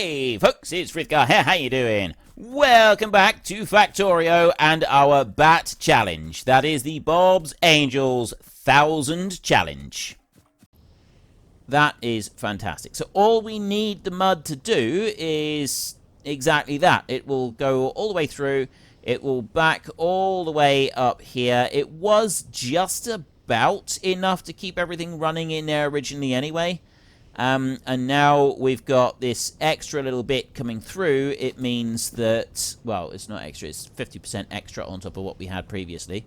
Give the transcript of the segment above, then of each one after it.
Hey folks, it's Frithgar here, how you doing? Welcome back to Factorio and our Bat Challenge. That is the Bob's Angels 1000 Challenge. That is fantastic. So all we need the mud to do is exactly that. It will go all the way through. It will back all the way up here. It was just about enough to keep everything running in there originally anyway. And now we've got this extra little bit coming through. It means that, well, it's not extra, it's 50% extra on top of what we had previously.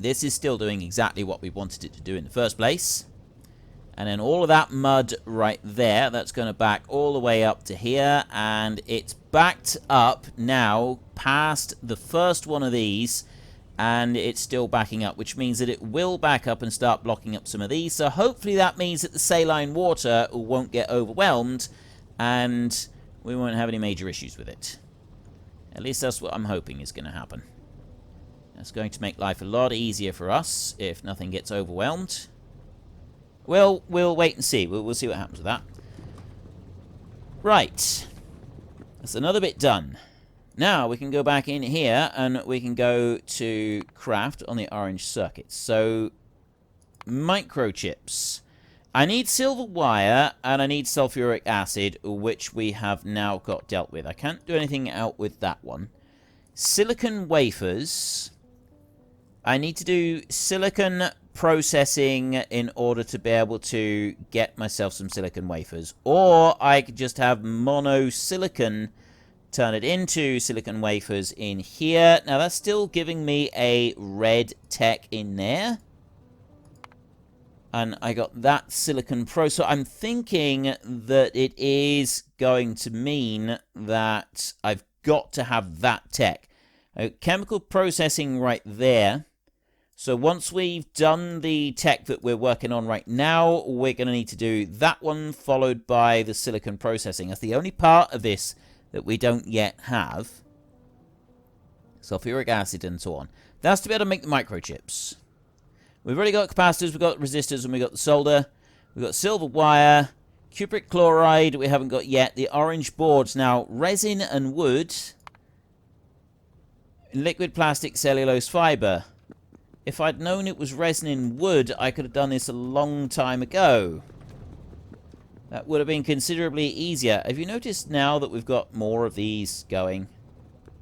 This is still doing exactly what we wanted it to do in the first place. And then all of that mud right there, that's going to back all the way up to here. And it's backed up now past the first one of these. And it's still backing up, which means that it will back up and start blocking up some of these. So hopefully that means that the saline water won't get overwhelmed and we won't have any major issues with it. At least that's what I'm hoping is going to happen. That's going to make life a lot easier for us if nothing gets overwhelmed. Well, we'll wait and see. We'll see what happens with that. Right. That's another bit done. Now we can go back in here and we can go to craft on the orange circuits. So, microchips. I need silver wire and I need sulfuric acid, which we have now got dealt with. I can't do anything out with that one. Silicon wafers. I need to do silicon processing in order to be able to get myself some silicon wafers. Or I could just have monosilicon, turn it into silicon wafers in here. Now that's still giving me a red tech in there. And I got that silicon pro. So I'm thinking that it is going to mean that I've got to have that tech. Chemical processing right there. So once we've done the tech that we're working on right now, we're going to need to do that one followed by the silicon processing. That's the only part of this that we don't yet have. Sulfuric acid and so on. That's to be able to make the microchips. We've already got capacitors, we've got resistors, and we've got the solder. We've got silver wire, cupric chloride we haven't got yet, the orange boards. Now, resin and wood, liquid plastic cellulose fiber. If I'd known it was resin and wood, I could have done this a long time ago. That would have been considerably easier. Have you noticed now that we've got more of these going?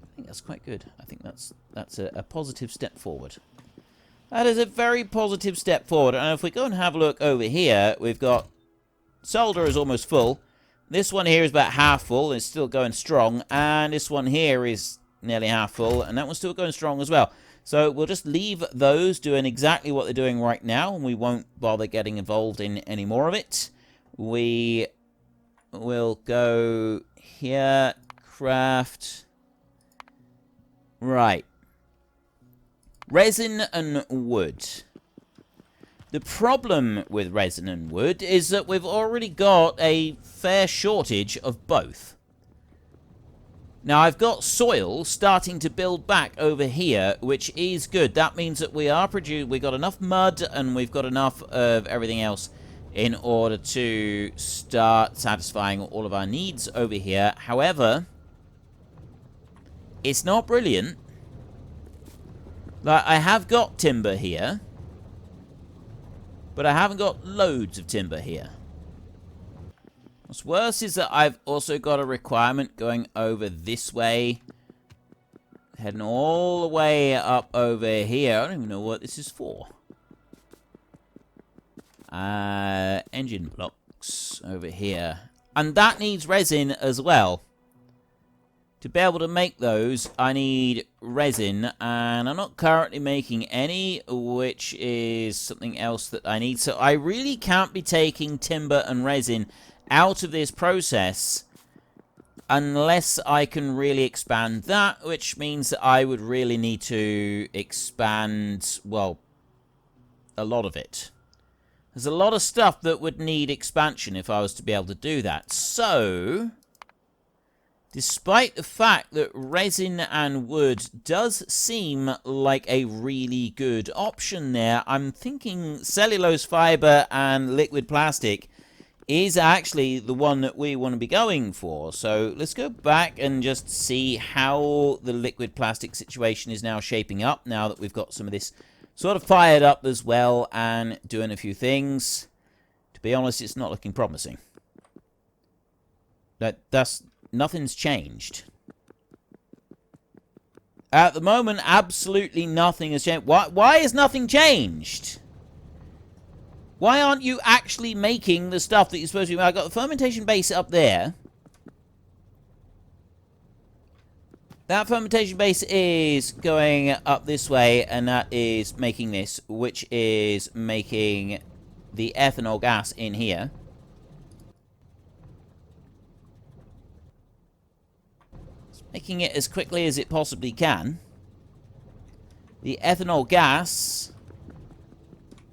I think that's quite good. I think that's a positive step forward. That is a very positive step forward. And if we go and have a look over here, we've got solder is almost full. This one here is about half full. It's still going strong. And this one here is nearly half full. And that one's still going strong as well. So we'll just leave those doing exactly what they're doing right now. And we won't bother getting involved in any more of it. We will go here, craft. Right. Resin and wood. The problem with resin and wood is that we've already got a fair shortage of both. Now, I've got soil starting to build back over here, which is good. That means that we've got enough mud and we've got enough of everything else in order to start satisfying all of our needs over here. However, it's not brilliant. Like, I have got timber here, but I haven't got loads of timber here. What's worse is that I've also got a requirement going over this way, heading all the way up over here. I don't even know what this is for. Engine blocks over here. And that needs resin as well. To be able to make those, I need resin. And I'm not currently making any, which is something else that I need. So I really can't be taking timber and resin out of this process unless I can really expand that, which means that I would really need to expand, well, a lot of it. There's a lot of stuff that would need expansion if I was to be able to do that. So, despite the fact that resin and wood does seem like a really good option there, I'm thinking cellulose fiber and liquid plastic is actually the one that we want to be going for. So let's go back and just see how the liquid plastic situation is now shaping up, now that we've got some of this sort of fired up as well and doing a few things. To be honest, it's not looking promising. Nothing's changed. At the moment, absolutely nothing has changed. Why has nothing changed? Why aren't you actually making the stuff that you're supposed to be? I've got the fermentation base up there. That fermentation base is going up this way, and that is making this, which is making the ethanol gas in here. It's making it as quickly as it possibly can. The ethanol gas...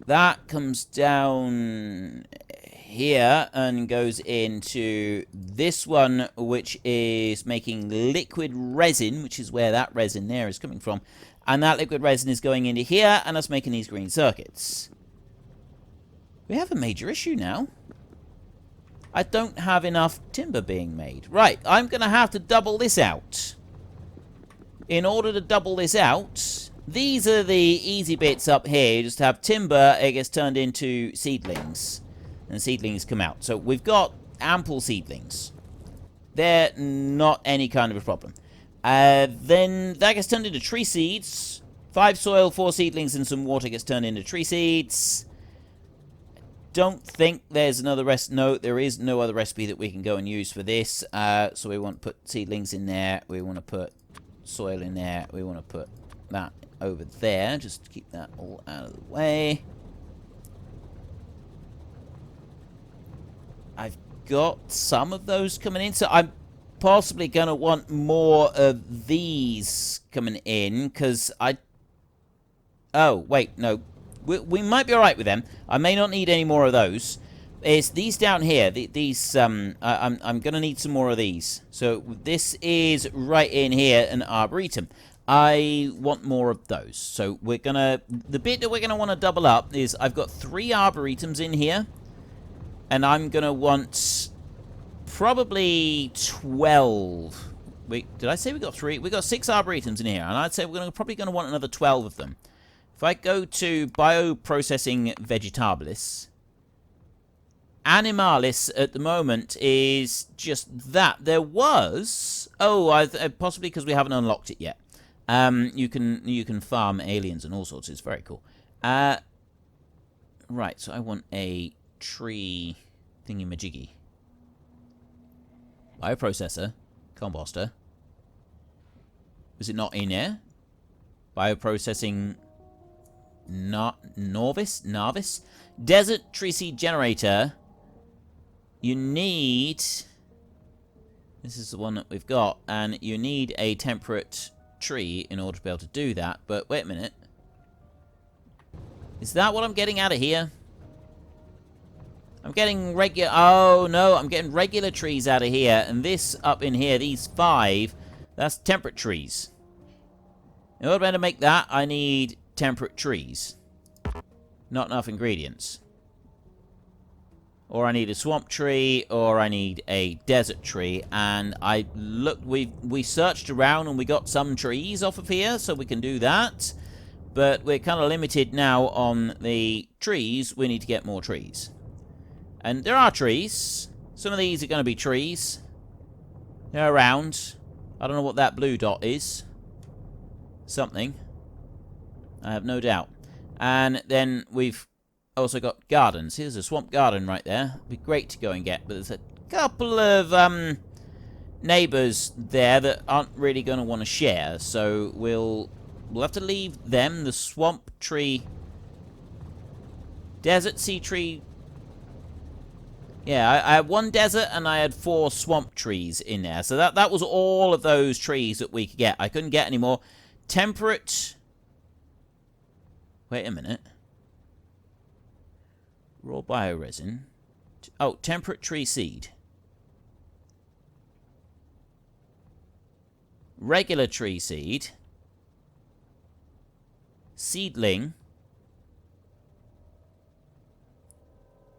that comes down here and goes into this one, which is making liquid resin, which is where that resin there is coming from. And that liquid resin is going into here, and that's making these green circuits. We have a major issue now. I don't have enough timber being made. Right, I'm going to have to double this out. In order to double this out... these are the easy bits up here. You just have timber, it gets turned into seedlings. And seedlings come out. So we've got ample seedlings. They're not any kind of a problem. Then that gets turned into tree seeds. 5 soil, 4 seedlings, and some water gets turned into tree seeds. Don't think there's another recipe. No, there is no other recipe that we can go and use for this. So we want to put seedlings in there. We want to put soil in there. We want to put that over there, just to keep that all out of the way. I've got some of those coming in, so I'm possibly going to want more of these coming in, because oh, wait, no. We might be alright with them. I may not need any more of those. It's these down here. These, I'm going to need some more of these. So this is right in here, an arboretum. I want more of those. So we're gonna... the bit that we're gonna want to double up is I've got 3 arboretums in here. And I'm gonna want probably 12. Wait, did I say we got 3? We got 6 arboretums in here. And I'd say we're probably gonna want another 12 of them. If I go to bioprocessing vegetabilis, animalis at the moment is just that. There was... oh, possibly because we haven't unlocked it yet. You can farm aliens and all sorts. It's very cool. Right, so I want a tree thingy-majiggy. Bioprocessor. Composter. Is it not in there? Bioprocessing... Narvis? Desert tree seed generator. You need... this is the one that we've got. And you need a temperate... tree in order to be able to do that, but wait a minute. Is that what I'm getting out of here? I'm getting regular... oh, no, I'm getting regular trees out of here, and this up in here, these 5, that's temperate trees. In order to make that, I need temperate trees. Not enough ingredients. Or I need a swamp tree, or I need a desert tree. And I looked, we searched around and we got some trees off of here, so we can do that. But we're kind of limited now on the trees. We need to get more trees. And there are trees. Some of these are going to be trees. They're around. I don't know what that blue dot is. Something. I have no doubt. And then we've also got gardens. Here's a swamp garden right there. It'd be great to go and get, but there's a couple of neighbors there that aren't really going to want to share, so we'll have to leave them. The swamp tree, desert sea tree. Yeah, I had 1 desert and I had 4 swamp trees in there, so that was all of those trees that we could get. I couldn't get any more. Temperate. Wait a minute. Raw bioresin. Oh, temperate tree seed. Regular tree seed. Seedling.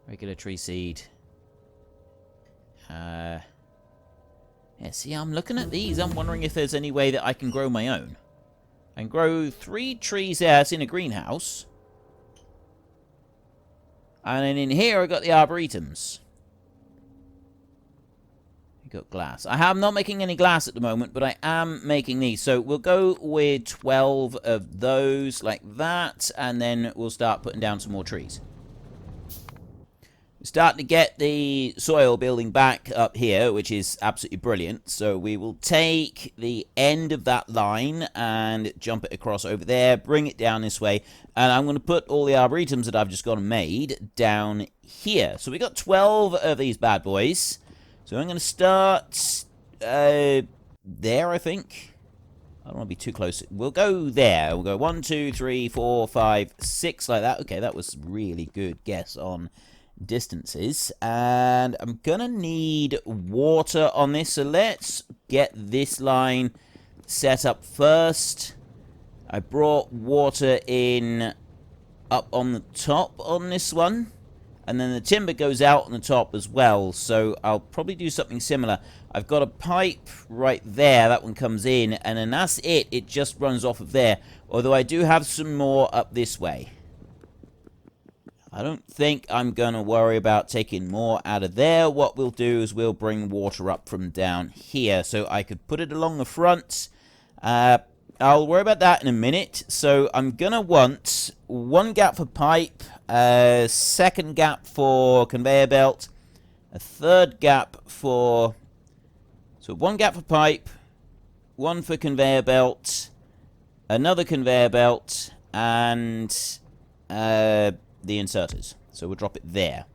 Regular tree seed. Yeah, see, I'm looking at these. I'm wondering if there's any way that I can grow my own. I can grow 3 trees there. It's in a greenhouse. And then in here, I got the arboretums. I got glass. I'm not making any glass at the moment, but I am making these. So we'll go with 12 of those like that. And then we'll start putting down some more trees. We're starting to get the soil building back up here, which is absolutely brilliant. So we will take the end of that line and jump it across over there, bring it down this way, and I'm going to put all the arboretums that I've just gone and made down here. So we got 12 of these bad boys. So I'm going to start there, I think. I don't want to be too close. We'll go there. We'll go 1, 2, 3, 4, 5, 6 like that. Okay, that was really good guess on distances. And I'm gonna need water on this, so let's get this line set up first. I brought water in up on the top on this one, and then the timber goes out on the top as well, so I'll probably do something similar. I've got a pipe right there, that one comes in, and then that's it. It just runs off of there, although I do have some more up this way. I don't think I'm going to worry about taking more out of there. What we'll do is we'll bring water up from down here. So I could put it along the front. I'll worry about that in a minute. So I'm going to want 1 gap for pipe, a 2nd gap for conveyor belt, a 3rd gap for... So 1 gap for pipe, 1 for conveyor belt, another conveyor belt, and... the inserters. So we'll drop it there.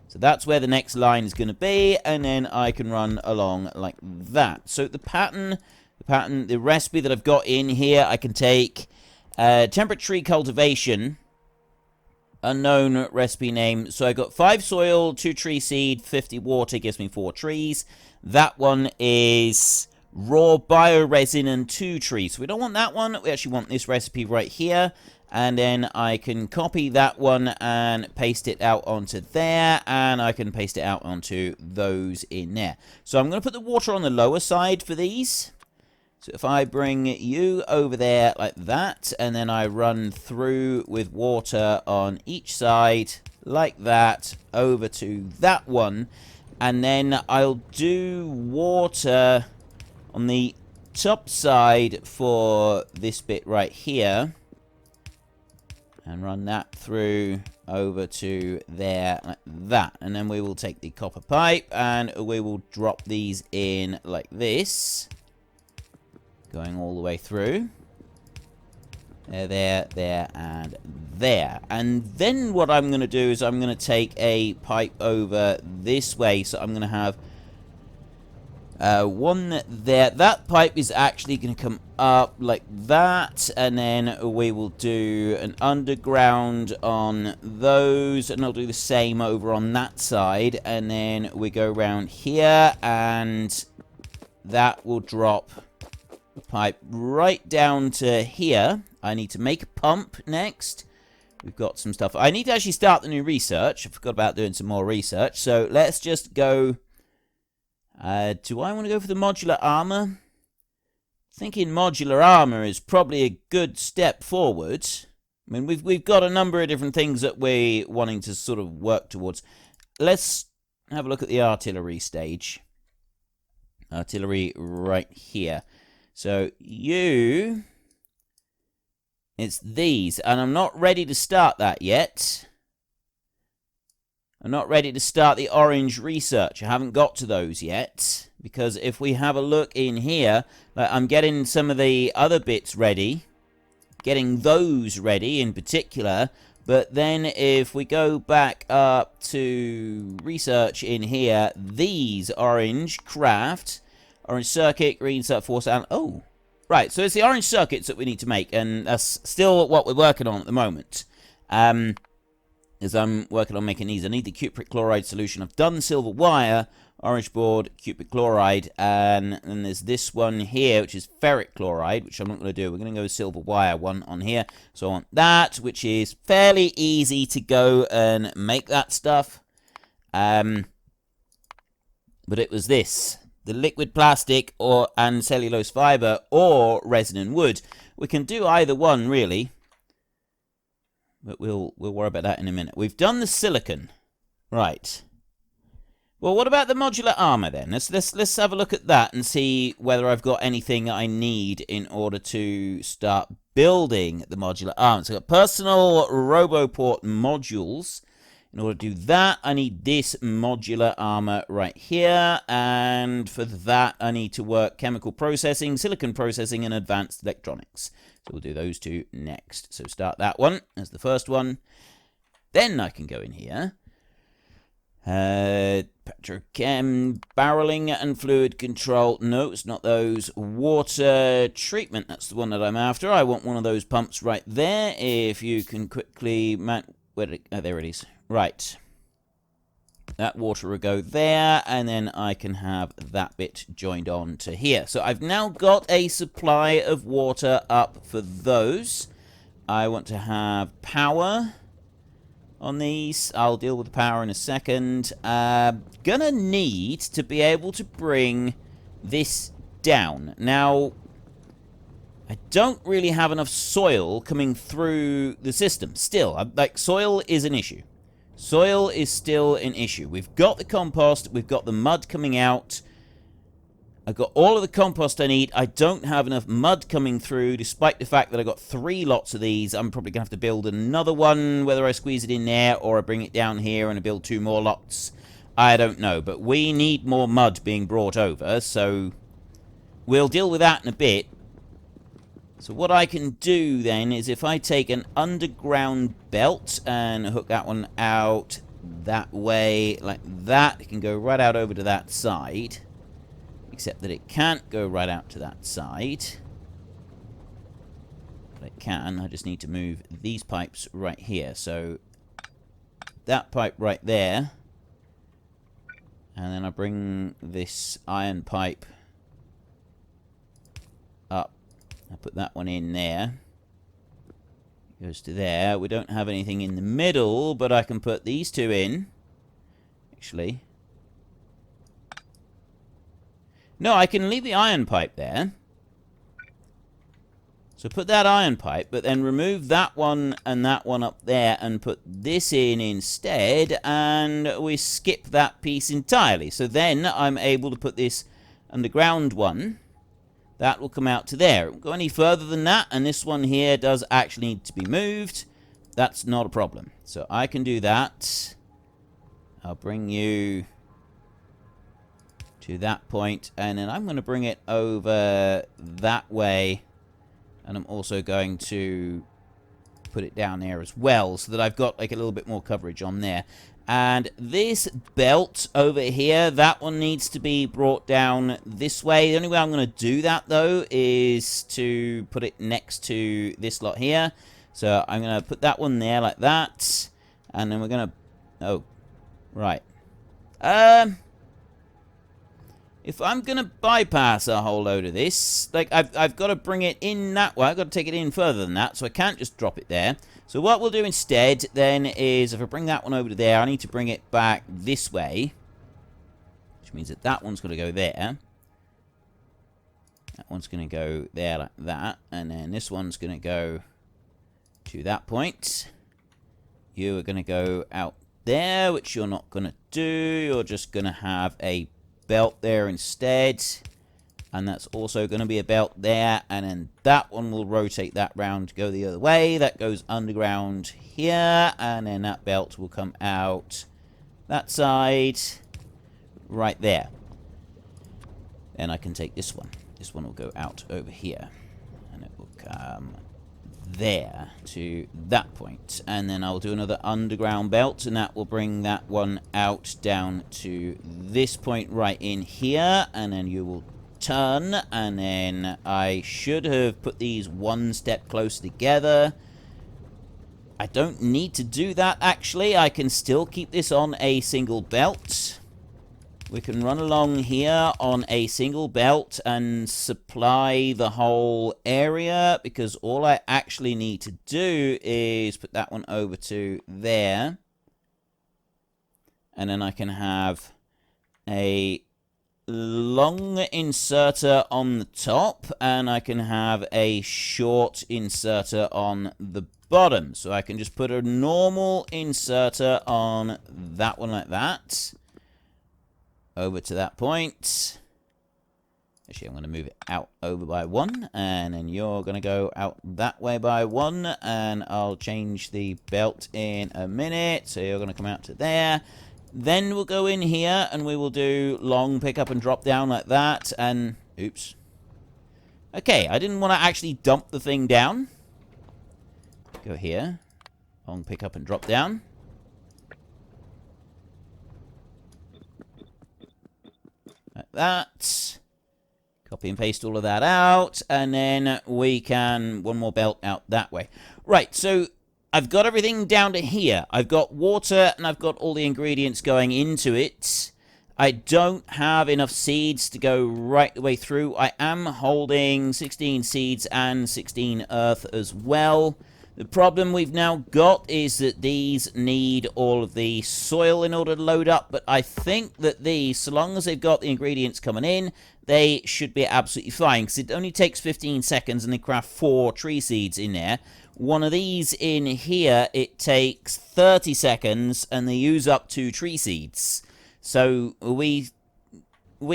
So that's where the next line is going to be, and then I can run along like that. So the recipe that I've got in here, I can take temperate tree cultivation, unknown recipe name. So I got 5 soil, 2 tree seed, 50 water, gives me 4 trees. That one is raw bioresin and 2 trees. So we don't want that one. We actually want this recipe right here. And then I can copy that one and paste it out onto there. And I can paste it out onto those in there. So I'm going to put the water on the lower side for these. So if I bring you over there like that, and then I run through with water on each side like that over to that one. And then I'll do water on the top side for this bit right here. And run that through over to there like that. And then we will take the copper pipe and we will drop these in like this. Going all the way through. There, and there. And then what I'm going to do is I'm going to take a pipe over this way. So I'm going to have one there. That pipe is actually going to come up like that, and then we will do an underground on those, and I'll do the same over on that side, and then we go around here, and that will drop the pipe right down to here. I need to make a pump next. We've got some stuff. I need to actually start the new research. I forgot about doing some more research, so let's just go. Do I want to go for the modular armor? Thinking modular armor is probably a good step forward. I mean, we've got a number of different things that we're wanting to sort of work towards. Let's have a look at the artillery stage. Artillery right here. So it's these, and I'm not ready to start that yet. I'm not ready to start the orange research. I haven't got to those yet. Because if we have a look in here, I'm getting some of the other bits ready. Getting those ready in particular. But then if we go back up to research in here, these orange craft, orange circuit, green circuit, force, and oh. Right, so it's the orange circuits that we need to make. And that's still what we're working on at the moment. As I'm working on making these. I need the cupric chloride solution. I've done silver wire, orange board, cupric chloride, and then there's this one here, which is ferric chloride, which I'm not going to do. We're going to go with silver wire one on here. So I want that, which is fairly easy to go and make that stuff. But but it was this. The liquid plastic and cellulose fibre or resin and wood. We can do either one, really. But we'll worry about that in a minute. We've done the silicon. Right. Well, what about the modular armor then? Let's have a look at that and see whether I've got anything I need in order to start building the modular armor. So I've got personal Roboport modules. In order to do that, I need this modular armor right here. And for that, I need to work chemical processing, silicon processing, and advanced electronics. So we'll do those two next. So start that one as the first one. Then I can go in here. Petrochem, barreling and fluid control. No, it's not those. Water treatment, that's the one that I'm after. I want one of those pumps right there. If you can quickly... there it is. Right. That water will go there, and then I can have that bit joined on to here. So I've now got a supply of water up for those. I want to have power on these. I'll deal with the power in a second. Gonna need to be able to bring this down. Now, I don't really have enough soil coming through the system. Still, like, soil is an issue. Soil is still an issue. We've got the compost. We've got the mud coming out. I've got all of the compost I need. I don't have enough mud coming through, despite the fact that I've got 3 lots of these. I'm probably going to have to build another one, whether I squeeze it in there or I bring it down here and I build 2 more lots. I don't know, but we need more mud being brought over, so we'll deal with that in a bit. So what I can do then is if I take an underground belt and hook that one out that way, like that, it can go right out over to that side. Except that it can't go right out to that side. But it can. I just need to move these pipes right here. So that pipe right there. And then I bring this iron pipe up. I put that one in there. It goes to there. We don't have anything in the middle, but I can put these 2 in. Actually. No, I can leave the iron pipe there. So put that iron pipe, but then remove that one and that one up there and put this in instead, and we skip that piece entirely. So then I'm able to put this underground one. That will come out to there. It won't go any further than that, and this one here does actually need to be moved. That's not a problem. So I can do that. I'll bring you to that point, and then I'm going to bring it over that way, and I'm also going to put it down there as well, so that I've got like a little bit more coverage on there. And this belt over here, that one needs to be brought down this way. The only way I'm going to do that, though, is to put it next to this lot here. So I'm going to put that one there like that, and then we're going to... Oh, right. If I'm going to bypass a whole load of this, like, I've got to bring it in that way. I've got to take it in further than that, so I can't just drop it there. So what we'll do instead, then, is if I bring that one over to there, I need to bring it back this way. Which means that that one's going to go there. That one's going to go there like that. And then this one's going to go to that point. You are going to go out there, which you're not going to do. You're just going to have a belt there instead, and that's also going to be a belt there, and then that one will rotate that round to go the other way. That goes underground here, and then that belt will come out that side right there. Then I can take this one. This one will go out over here, and it will come there to that point, and then I'll do another underground belt, and that will bring that one out down to this point right in here, and then you will turn, and then I should have put these one step closer together. I don't need to do that, actually. I can still keep this on a single belt. We can run along here on a single belt and supply the whole area, because all I actually need to do is put that one over to there. And then I can have a long inserter on the top, and I can have a short inserter on the bottom. So I can just put a normal inserter on that one like that. Over to that point. Actually, I'm going to move it out over by 1, and then you're going to go out that way by 1, and I'll change the belt in a minute. So you're going to come out to there. Then we'll go in here, and we will do long pick up and drop down like that, and... Oops. Okay, I didn't want to actually dump the thing down. Go here. Long pick up and drop down. Like that. Copy and paste all of that out, and then we can one more belt out that way. Right, so I've got everything down to here. I've got water, and I've got all the ingredients going into it. I don't have enough seeds to go right the way through. I am holding 16 seeds and 16 earth as well. The problem we've now got is that these need all of the soil in order to load up, but I think that these, so long as they've got the ingredients coming in, they should be absolutely fine, because it only takes 15 seconds and they craft 4 tree seeds in there. One of these in here, it takes 30 seconds and they use up 2 tree seeds. So we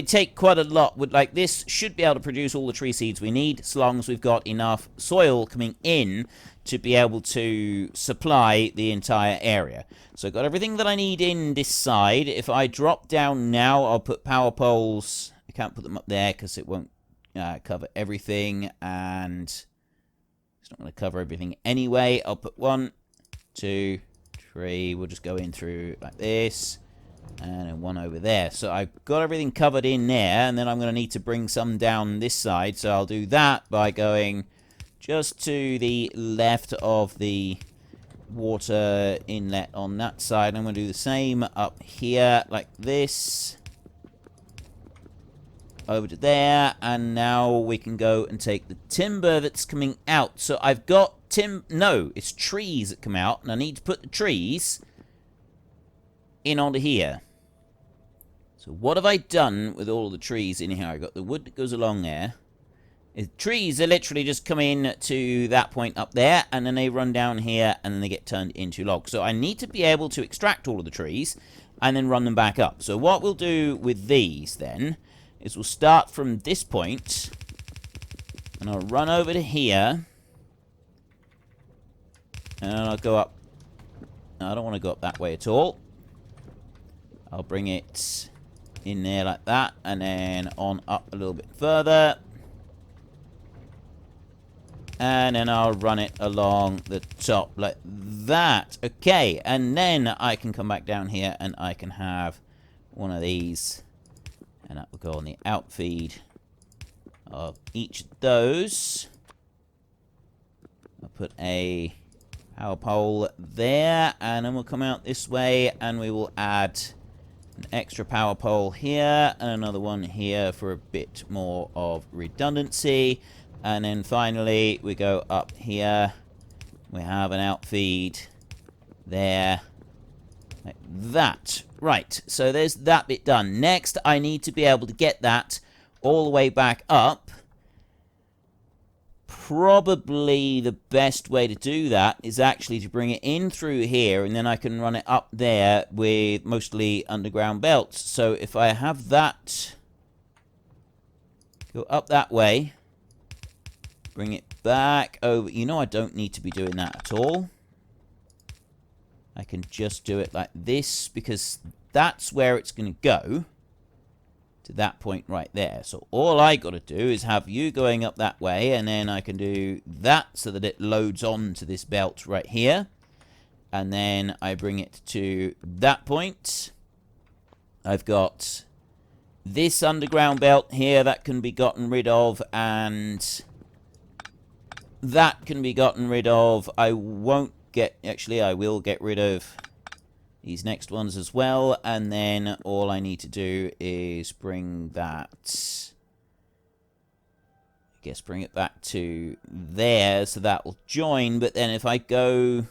take quite a lot. Like, this should be able to produce all the tree seeds we need, so long as we've got enough soil coming in to be able to supply the entire area. So I've got everything that I need in this side. If I drop down now, I'll put power poles. I can't put them up there because it won't cover everything, and it's not going to cover everything anyway. I'll put 1, 2, 3. We'll just go in through like this, and then 1 over there. So I've got everything covered in there, and then I'm going to need to bring some down this side. So I'll do that by going just to the left of the water inlet on that side. I'm going to do the same up here like this. Over to there, and now we can go and take the timber that's coming out. So I've got no, it's trees that come out, and I need to put the trees in onto here. So what have I done with all the trees in here? I've got the wood that goes along there. The trees are literally just come in to that point up there, and then they run down here, and then they get turned into logs. So I need to be able to extract all of the trees, and then run them back up. So what we'll do with these, then, is we'll start from this point, and I'll run over to here, and I'll go up. No, I don't want to go up that way at all. I'll bring it in there like that, and then on up a little bit further, and then I'll run it along the top like that. Okay, and then I can come back down here, and I can have one of these, and that will go on the outfeed of each of those. I'll put a power pole there, and then we'll come out this way, and we will add an extra power pole here, and another one here for a bit more of redundancy. And then finally, we go up here. We have an outfeed there, like that. Right, so there's that bit done. Next, I need to be able to get that all the way back up. Probably the best way to do that is actually to bring it in through here, and then I can run it up there with mostly underground belts. So if I have that go up that way, bring it back over. You know, I don't need to be doing that at all. I can just do it like this, because that's where it's going to go, to that point right there. So all I got to do is have you going up that way, and then I can do that so that it loads on to this belt right here. And then I bring it to that point. I've got this underground belt here that can be gotten rid of, and that can be gotten rid of. I won't get... Actually, I will get rid of these next ones as well. And then all I need to do is bring that... I guess bring it back to there, so that will join. But then if I go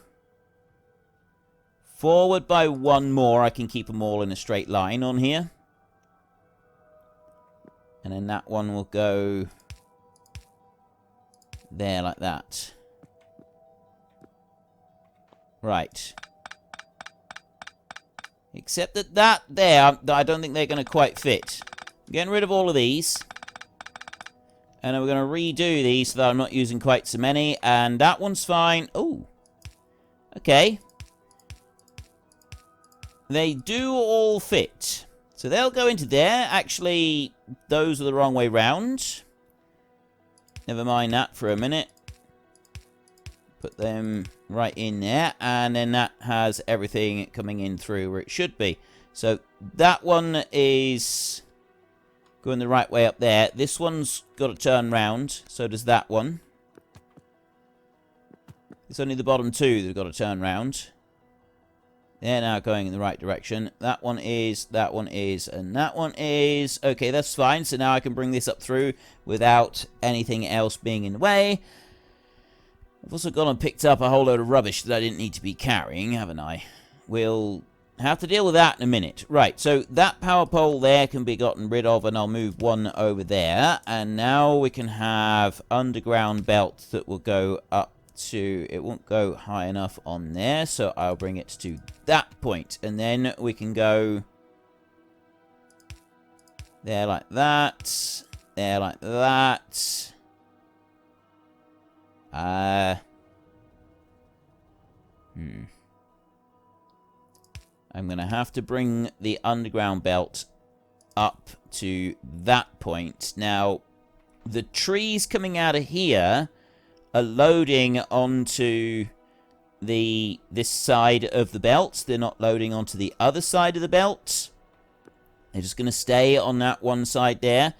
forward by 1 more, I can keep them all in a straight line on here. And then that one will go there like that. Right. Except that there, I don't think they're going to quite fit. Getting rid of all of these. And then we're going to redo these so that I'm not using quite so many. And that one's fine. Oh. Okay. They do all fit. So they'll go into there. Actually, those are the wrong way round. Never mind that for a minute. Put them right in there. And then that has everything coming in through where it should be. So that one is going the right way up there. This one's got to turn round. So does that one. It's only the bottom two that have got to turn round. They're now going in the right direction. That one is, and that one is. Okay, that's fine. So now I can bring this up through without anything else being in the way. I've also gone and picked up a whole load of rubbish that I didn't need to be carrying, haven't I? We'll have to deal with that in a minute. Right, so that power pole there can be gotten rid of, and I'll move one over there. And now we can have underground belts that will go up to, it won't go high enough on there, so I'll bring it to that point, and then we can go there like that, there like that. I'm gonna have to bring the underground belt up to that point. Now, the trees coming out of here are loading onto this side of the belt. They're not loading onto the other side of the belt. They're just going to stay on that one side there.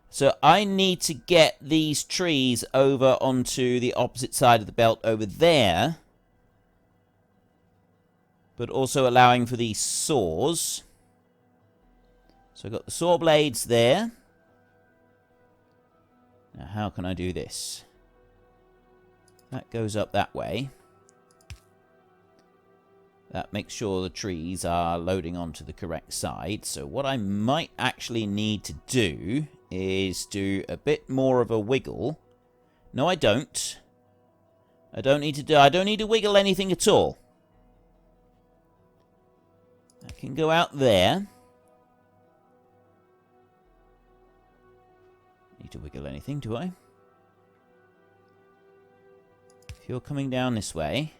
So I need to get these trees over onto the opposite side of the belt over there. But also allowing for these saws. So I've got the saw blades there. Now how can I do this? That goes up that way. That makes sure the trees are loading onto the correct side. So what I might actually need to do is do a bit more of a wiggle. No, I don't. I don't need to wiggle anything at all. I can go out there. Need to wiggle anything, do I? If you're coming down this way,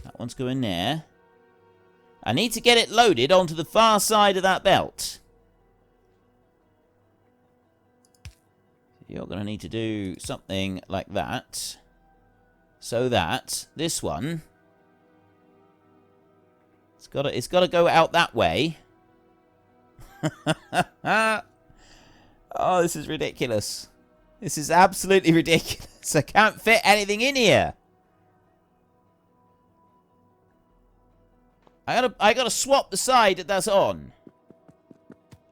that one's going there. I need to get it loaded onto the far side of that belt. You're going to need to do something like that. So that this one, it's got to go out that way. Oh, this is ridiculous. This is absolutely ridiculous. I can't fit anything in here. I gotta swap the side that that's on.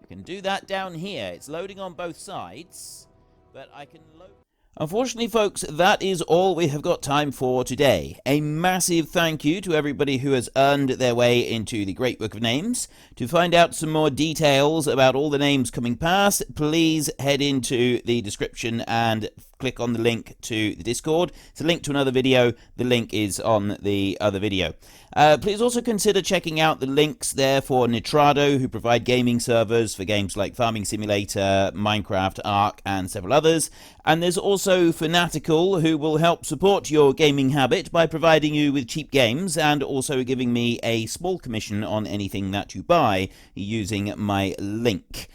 I can do that down here. It's loading on both sides, but I can load. Unfortunately, folks, that is all we have got time for today. A massive thank you to everybody who has earned their way into the Great Book of Names. To find out some more details about all the names coming past, please head into the description and click on the link to the Discord. It's a link to another video. The link is on the other video. Please also consider checking out the links there for Nitrado, who provide gaming servers for games like Farming Simulator, Minecraft, Ark, and several others. And there's also Fanatical, who will help support your gaming habit by providing you with cheap games and also giving me a small commission on anything that you buy using my link.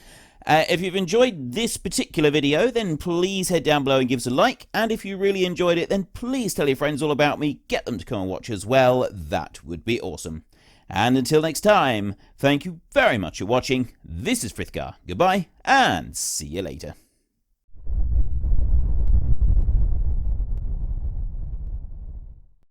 If you've enjoyed this particular video, then please head down below and give us a like. And if you really enjoyed it, then please tell your friends all about me. Get them to come and watch as well. That would be awesome. And until next time, thank you very much for watching. This is Frithgar. Goodbye, and see you later.